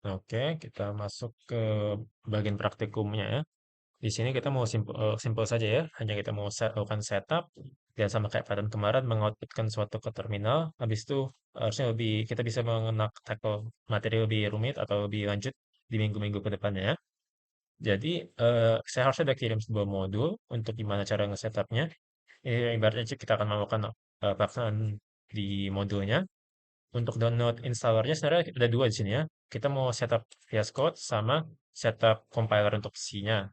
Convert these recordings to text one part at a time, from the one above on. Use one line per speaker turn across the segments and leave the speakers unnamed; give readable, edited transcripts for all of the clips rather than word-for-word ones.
Oke, kita masuk ke bagian praktikumnya ya. Di sini kita mau simple saja ya, hanya kita mau lakukan setup, dan sama kayak pattern kemarin mengoutputkan suatu ke terminal. Habis itu harusnya kita bisa mengenak tackle materi lebih rumit atau lebih lanjut di minggu-minggu ke depannya ya. Jadi saya harusnya udah kirim sebuah modul untuk gimana cara nge-setupnya. Ini ibaratnya kita akan melakukan pelaksanaan di modulnya. Untuk download installernya sebenarnya ada dua di sini ya. Kita mau setup VS Code sama setup compiler untuk C-nya.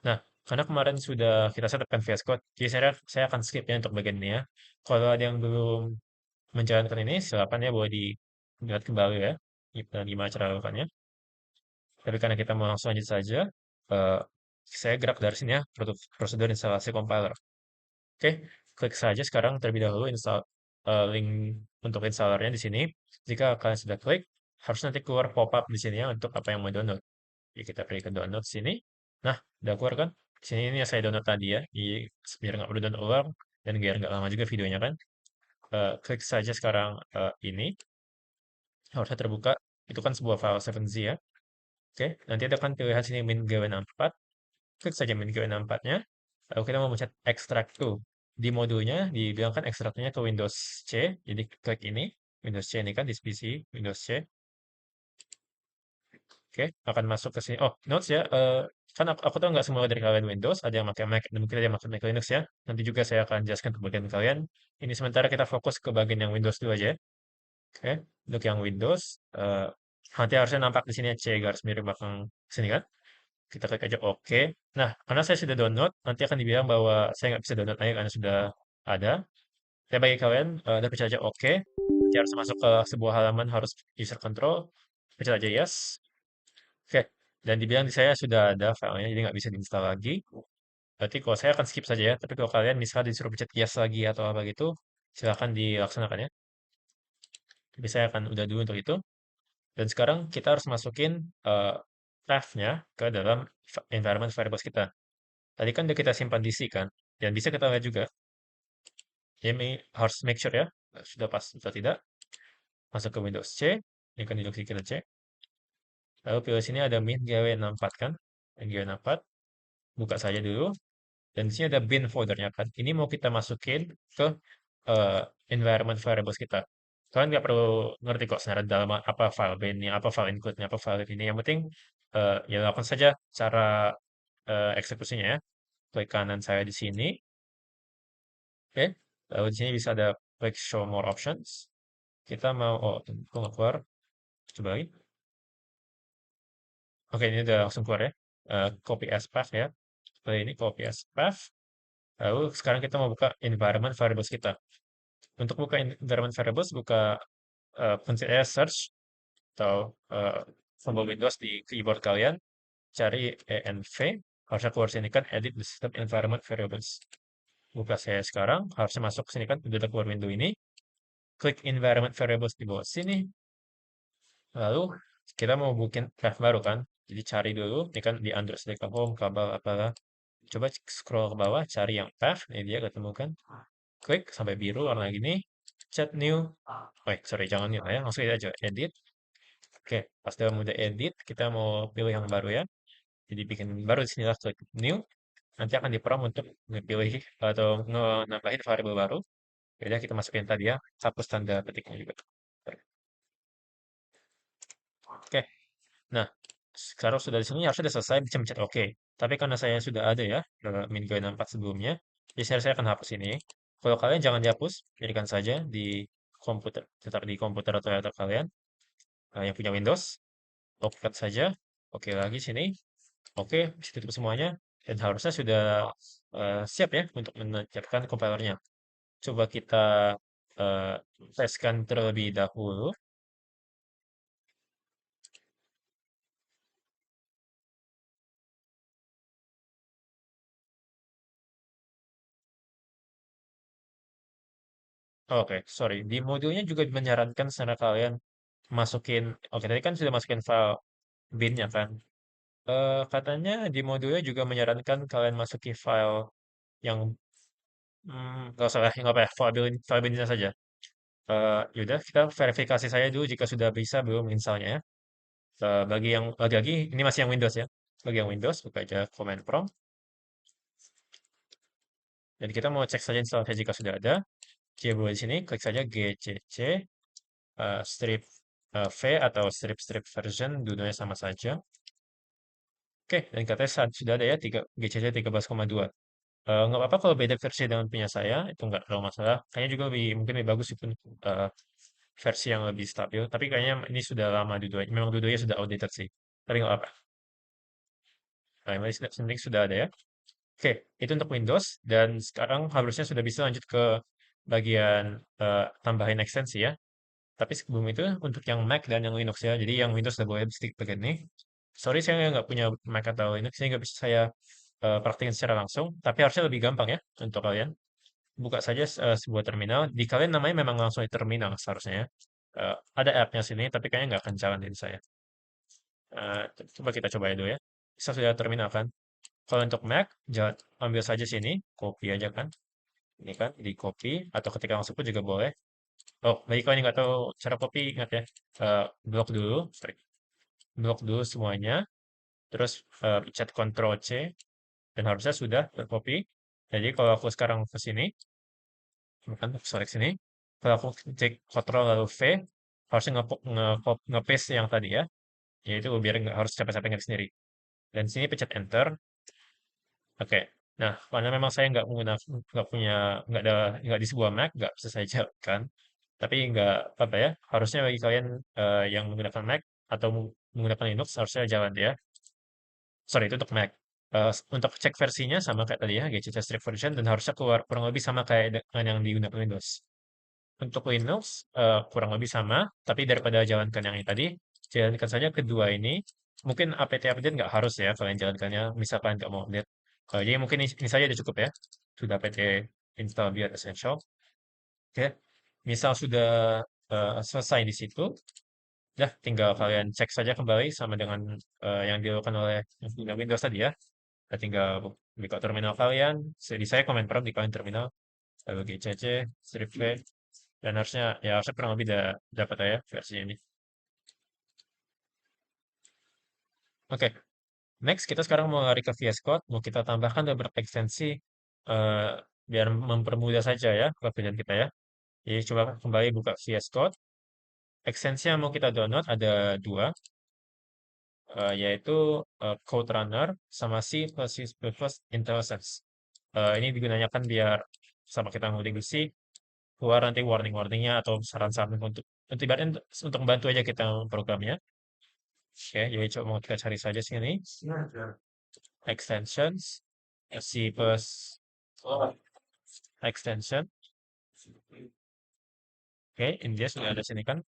Nah, karena kemarin sudah kita setupkan VS Code, jadi saya akan skip ya untuk bagian ini ya. Kalau ada yang belum menjalankan ini, silakan ya boleh dilihat kembali ya, gimana cara melakukannya. Tapi karena kita mau langsung lanjut saja, eh, saya gerak dari sini ya, prosedur instalasi compiler. Oke, klik saja sekarang terlebih dahulu link untuk installernya di sini. Jika kalian sudah klik, harus nanti keluar pop-up di sini ya untuk apa yang mau download. Jadi kita pilih ke download sini. Nah, udah keluar kan? Di sini ini yang saya download tadi ya. Biar nggak perlu download ulang dan biar nggak lama juga videonya kan. Klik saja sekarang ini. Harusnya terbuka. Itu kan sebuah file 7Z ya. Oke, nanti ada kan pilihan sini min.gw64. Klik saja min.gw64-nya. Lalu kita mau mencet extract to. Di modulnya dibilang kan ekstraknya ke Windows C. Jadi klik ini. Windows C ini kan di PC Windows C. Oke, akan masuk ke sini. Oh, notes ya. Kan aku tahu nggak semua dari kalian Windows, ada yang pakai Mac, dan mungkin ada yang pakai Mac Linux ya. Nanti juga saya akan jelaskan ke bagian kalian. Ini sementara kita fokus ke bagian yang Windows dulu aja ya. Oke, untuk yang Windows, nanti harusnya nampak di sini ya, C garis miring belakang sini kan. Kita klik aja OK. Nah, karena saya sudah download, nanti akan dibilang bahwa saya nggak bisa download lagi karena sudah ada. Saya bagi kalian, udah pencet aja OK. Nanti harus masuk ke sebuah halaman harus user control. Pencet aja yes. Oke, dan dibilang di saya sudah ada filenya, jadi nggak bisa diinstal lagi. Berarti kalau saya akan skip saja ya, tapi kalau kalian misalnya disuruh pencet yes lagi atau apa gitu, silahkan dilaksanakan ya. Tapi saya akan udah dulu untuk itu. Dan sekarang kita harus masukin path-nya ke dalam environment variables kita. Tadi kan udah kita simpan di C kan, dan bisa kita lihat juga. Jadi harus make sure ya, sudah pas atau tidak. Masuk ke Windows C, ini kan duduk kita C. Lalu pilih sini ada min GW64 kan, GW64. Buka saja dulu. Dan di sini ada bin foldernya kan. Ini mau kita masukin ke eh, environment variables kita. Kalian nggak perlu ngerti kok sebenarnya dalam apa file binnya, apa file include-nya, apa file ini. Yang penting ya lakukan saja cara eksekusinya ya. Klik kanan saya di sini. Oke. Lalu di sini bisa ada klik show more options. Kita mau, oh, itu nggak keluar. Coba lagi. Oke, ini udah langsung keluar ya. Copy as path ya. Setelah ini copy as path. Lalu sekarang kita mau buka environment variables kita. Untuk buka environment variables, buka pencet aja search atau tombol Windows di keyboard kalian, cari env, harusnya keluar sini kan edit the system environment variables. Buka saya sekarang, harusnya masuk sini kan, udah keluar window ini. Klik environment variables di bawah sini, lalu kita mau bikin path baru kan. Jadi cari dulu, ini kan di Android Select Home, kabel apalah. Coba scroll ke bawah, cari yang path, ini dia ketemu kan. Klik sampai biru warna gini, chat new. Oh, sorry, jangan new ya, langsung aja edit. Oke, pas dalam udah edit, kita mau pilih yang baru ya. Jadi bikin baru di sini lah, klik new. Nanti akan diprompt untuk pilih atau nambahin variabel baru. Jadi kita masukin tadi ya, hapus tanda petiknya juga. Oke, nah sekarang sudah di sini harusnya sudah selesai, bisa mencet OK. Tapi karena saya sudah ada ya, Mingo 64 sebelumnya, jadi saya akan hapus ini. Kalau kalian jangan dihapus, jadikan saja di komputer, tetap di komputer atau laptop kalian yang punya Windows. Oke saja. Oke lagi sini. Oke, bisa tutup semuanya. Dan harusnya sudah siap ya untuk menerjemahkan compilernya. Coba kita eh, teskan terlebih dahulu. Oke, sorry. Di modulnya juga menyarankan secara kalian masukin, oke tadi kan sudah masukin file bin-nya kan. Katanya di modulnya juga menyarankan kalian masukin file yang, nggak usah lah, nggak apa ya, file bin-nya saja. Yaudah, kita verifikasi saya dulu jika sudah bisa belum installnya ya. Lagi-lagi ini masih yang Windows ya. Bagi yang Windows, buka aja command prompt. Dan kita mau cek saja instalasi jika sudah ada. Coba di sini klik saja gcc strip v atau strip version, dua-duanya sama saja. Oke, dan katanya sudah ada ya GCC 13,2. Nggak apa-apa kalau beda versi dengan punya saya, itu nggak terlalu masalah. Kayaknya juga mungkin lebih bagus itu versi yang lebih stabil. Tapi kayaknya ini sudah lama dua-duanya. Memang dua-duanya sudah outdated sih. Tapi nggak apa-apa. Nah, yang penting sudah ada ya. Oke, itu untuk Windows. Dan sekarang harusnya sudah bisa lanjut ke bagian tambahin ekstensi ya. Tapi sebelum itu untuk yang Mac dan yang Linux ya. Jadi yang Windows udah boleh stick begini. Sorry saya nggak punya Mac atau Linux, saya nggak bisa saya praktikin secara langsung. Tapi harusnya lebih gampang ya untuk kalian. Buka saja sebuah terminal. Di kalian namanya memang langsung di terminal seharusnya ya. Ada app-nya sini, tapi kayaknya nggak akan jalan di saya. Eh, Coba kita coba dulu ya. Bisa sudah terminal kan? Kalau untuk Mac, ambil saja sini, copy aja kan. Ini kan, di copy, atau ketika langsung pun juga boleh. Oh, bagi kalian yang nggak tahu cara copy, ingat ya, blok dulu, sorry, blok dulu semuanya, terus pencet Ctrl C, dan harusnya sudah tercopy. Jadi kalau aku sekarang ke sini, kan select sini, kalau aku cek Ctrl lalu V, harusnya nge-paste yang tadi ya, yaitu biar nggak harus capek-capek ngetik sendiri. Dan sini pencet Enter. Oke. Nah, karena memang saya nggak punya, nggak di sebuah Mac, nggak bisa saya jalankan. Tapi nggak apa ya, harusnya bagi kalian yang menggunakan Mac atau menggunakan Linux harusnya jalan ya. Sorry, itu untuk Mac. Untuk cek versinya sama kayak tadi ya, GCC Strip Version, dan harusnya keluar kurang lebih sama kayak dengan yang digunakan Windows. Untuk Linux, kurang lebih sama, tapi daripada jalankan yang ini tadi, jalankan saja kedua ini. Mungkin apt update nggak harus ya kalian jalankannya, misalkan nggak mau update. Jadi mungkin ini saja udah cukup ya. Sudah apt install biar essential. Oke, misal sudah selesai di situ, dah tinggal kalian cek saja kembali sama dengan yang dilakukan oleh yang punya Windows tadi ya. Tinggal buka terminal kalian, di saya komen prompt di kalian terminal, lalu gcc, strip v, dan harusnya kurang lebih dapat ya versi ini. Oke, next kita sekarang mau lari ke VS Code, mau kita tambahkan beberapa ekstensi eh, biar mempermudah saja ya pekerjaan kita ya. Jadi coba kembali buka VS Code. Ekstensi yang mau kita download ada dua, yaitu Code Runner sama C++ IntelliSense. Ini digunakan biar sama kita ngulik C, keluar nanti warning-warningnya atau saran-saran untuk ibaratnya untuk membantu aja kita programnya. Oke, jadi coba mau kita cari saja sini extensions C plus extension. Oke, ini dia sudah ada sini kan.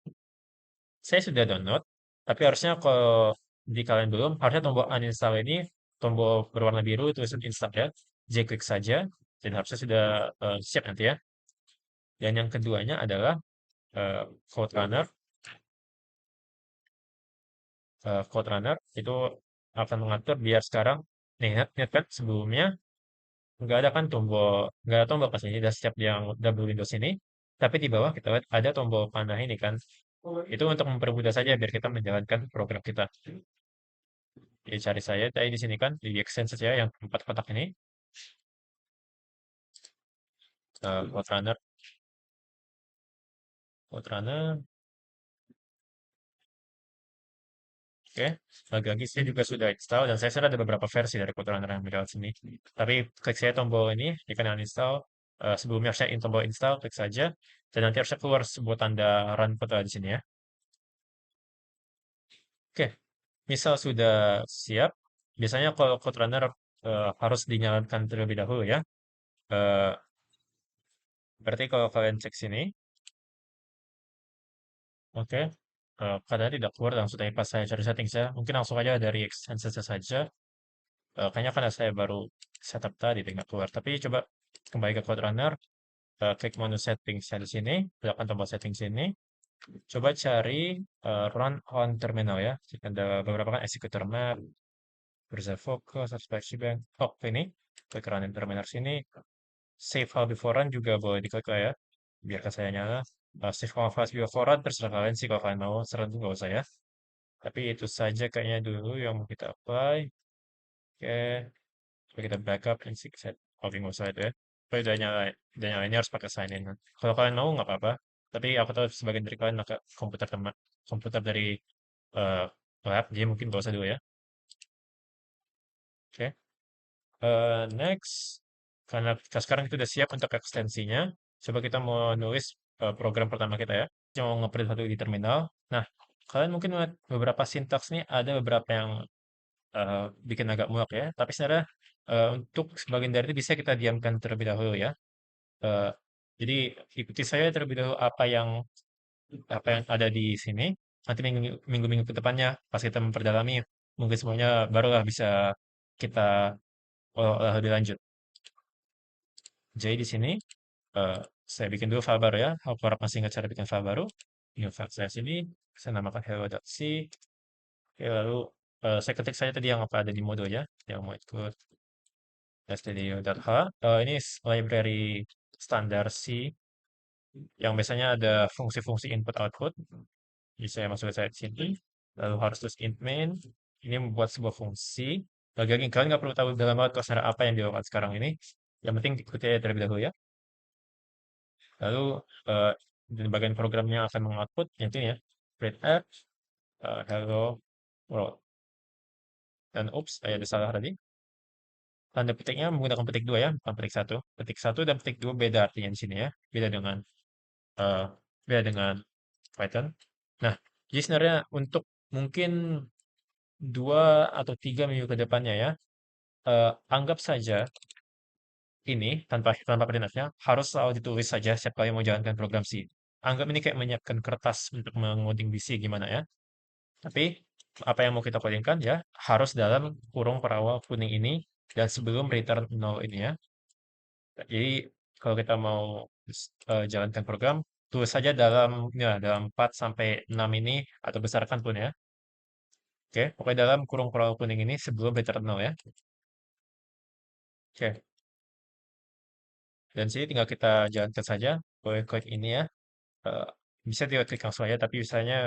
Saya sudah download, tapi harusnya kalau di kalian belum, harusnya tombol uninstall ini tombol berwarna biru tulisan install ya. Klik saja dan harusnya sudah siap nanti ya. Dan yang keduanya adalah eh, Code Runner. Code Runner itu akan mengatur biar sekarang nih lihat kan sebelumnya nggak ada tombol pas ini udah siap yang double Windows ini, tapi di bawah kita lihat ada tombol panah ini kan, itu untuk mempermudah saja biar kita menjalankan program kita. Jadi cari saya tadi di sini kan di extension ya yang empat kotak ini, Code Runner, Code Runner. Oke, lagi-lagi saya juga sudah install dan saya sudah ada beberapa versi dari Code Runner yang di sini. Tapi klik saya tombol ini di kanan install. Sebelumnya saya tombol install, klik saja dan nanti harusnya keluar sebuah tanda run code di sini ya. Oke, misal sudah siap, biasanya kalau Code Runner harus dinyalakan terlebih dahulu ya. Eh, Berarti kalau kalian cek sini, oke, katanya tidak keluar langsung tadi pas saya cari setting saya, mungkin langsung aja dari extension saja. Kayaknya karena saya baru setup tadi tidak keluar. Tapi coba kembali ke Code Runner, klik menu settings di sini, tekan tombol settings sini. Coba cari run on terminal ya. Ada beberapa kan executor map, Browser Focus, Subscribe Bank. Oh, ini klik run on terminal sini. Save file before run juga boleh diklik lah ya. Biarkan saya nyala. Save file before run terserah kalian sih kalau kalian mau, serah nggak usah ya. Tapi itu saja kayaknya dulu yang mau kita apply. Oke, coba kita backup and six set. Oke, nggak usah itu ya. Tapi udah nyala ini harus pakai sign in. Kalau kalian mau nggak apa-apa. Tapi aku tahu sebagian dari kalian pakai komputer dari eh, lab, jadi mungkin nggak usah dulu ya. Oke. Next, karena kita sekarang itu udah siap untuk ekstensinya, coba kita mau nulis program pertama kita ya. Cuma mau nge-print satu di terminal. Nah, kalian mungkin melihat beberapa sintaks nih, ada beberapa yang bikin agak muak ya. Tapi sebenarnya untuk sebagian dari itu bisa kita diamkan terlebih dahulu ya. Eh, jadi ikuti saya terlebih dahulu apa yang ada di sini. Nanti minggu-minggu ke depannya pas kita memperdalami, mungkin semuanya barulah bisa kita olah lebih lanjut. Jadi di sini eh, saya bikin dulu file baru ya. Aku harap masih ingat cara bikin file baru. New file saya sini, saya namakan hello.c. Oke, lalu saya ketik saja tadi yang apa ada di modulnya, yang mau ikut stdio.h. Ini library standar C yang biasanya ada fungsi-fungsi input output. Jadi saya masuk ke sini, lalu harus tulis int main. Ini membuat sebuah fungsi. Lagi-lagi kalian nggak perlu tahu dalam banget kok apa yang dilakukan sekarang ini. Yang penting ikuti aja terlebih dahulu ya. Lalu eh, di bagian programnya akan mengoutput itu ya printf hello world. Dan oops, ada salah tadi. Tanda petiknya menggunakan petik dua ya, bukan petik satu. Petik satu dan petik dua beda artinya di sini ya. Beda dengan eh, beda dengan Python. Nah, jadi sebenarnya untuk mungkin 2 atau 3 minggu ke depannya ya, anggap saja ini tanpa printf harus selalu ditulis saja setiap kali mau jalankan program C. Anggap ini kayak menyiapkan kertas untuk mengoding di C gimana ya. Tapi apa yang mau kita codingkan ya harus dalam kurung perawal kuning ini dan sebelum return 0 ini ya. Jadi kalau kita mau jalankan program, tulis saja dalam 4 sampai 6 ini atau besarkan pun ya. Oke, pokoknya dalam kurung perawal kuning ini sebelum return 0 ya. Oke, dan sini tinggal kita jalankan saja. Boleh klik ini ya. Eh, bisa klik langsung aja, tapi misalnya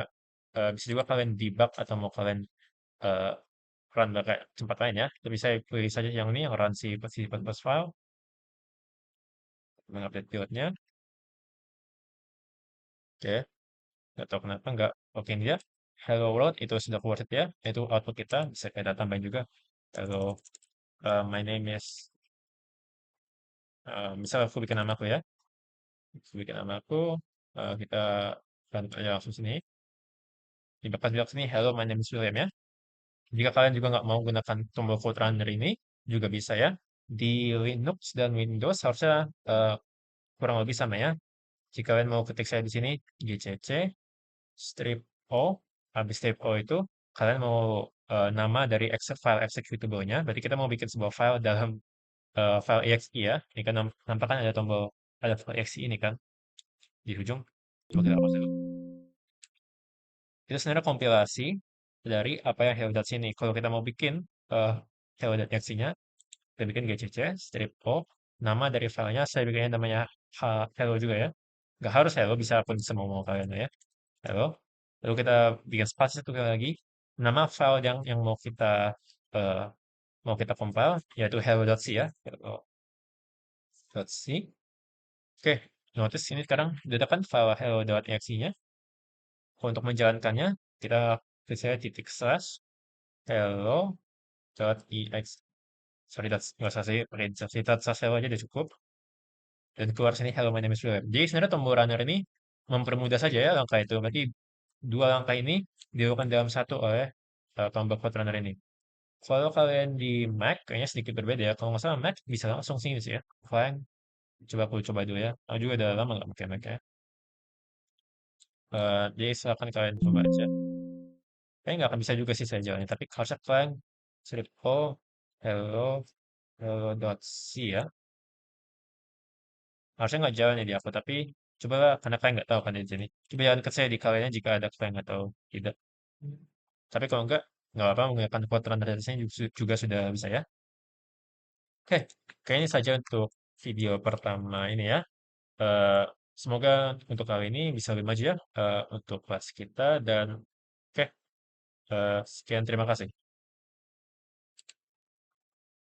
bisa juga kalian debug atau mau kalian eh, run pakai tempat lain ya. Tapi saya pilih saja yang ini, yang run si file, mengupdate pilotnya. Oke, nggak tahu kenapa nggak oke dia. Hello world itu sudah keluar ya. Itu output kita, bisa kita tambahin juga. Hello, my name is, misal aku bikin nama aku ya. Aku bikin nama aku, kita run aja langsung sini. Di belakang sini, hello, my name is William ya. Jika kalian juga nggak mau gunakan tombol code runner ini, juga bisa ya. Di Linux dan Windows harusnya kurang lebih sama ya. Jika kalian mau ketik saya di sini, gcc strip o, habis strip o itu, kalian mau nama dari file executable-nya, berarti kita mau bikin sebuah file dalam file exe ya. Ini kan nampaknya ada file exe ini kan, di ujung. Coba kita hapus dulu. Itu sebenarnya kompilasi dari apa yang hello.c ini. Kalau kita mau bikin hello.exe-nya, kita bikin gcc strip o, nama dari filenya saya bikinnya namanya hello juga ya. Nggak harus hello, bisa pun semau kalian ya. Hello. Lalu kita bikin spasi satu kali lagi. Nama file yang eh, mau kita compile yaitu hello.c ya. Hello.c. Oke, notice ini sekarang udah kan file hello.exe-nya. Untuk menjalankannya, kita klik saya titik slash hello.exe. Sorry, nggak usah sih, pakai titik slash hello aja udah cukup. Dan keluar sini hello my name is William. Jadi sebenarnya tombol runner ini mempermudah saja ya langkah itu. Berarti dua langkah ini dilakukan dalam satu oleh tombol code runner ini. Kalau kalian di Mac kayaknya sedikit berbeda ya. Kalau nggak salah Mac bisa langsung sini sih ya. Kalian coba dulu ya. Aku juga udah lama nggak pakai Mac ya. Jadi silakan kalian coba aja. Kayaknya nggak akan bisa juga sih saya jalannya. Tapi harusnya kalian strip oh hello hello.c ya. Harusnya nggak jalan ya di aku, tapi coba karena kalian nggak tahu kan di sini. Coba jalan ke saya di kalian jika ada kalian nggak tahu tidak. Tapi kalau nggak apa menggunakan quoteran dari sini juga sudah bisa ya. Oke, kayaknya saja untuk video pertama ini ya. Eh, Semoga untuk kali ini bisa lebih maju ya untuk kelas kita dan oke, Sekian terima kasih.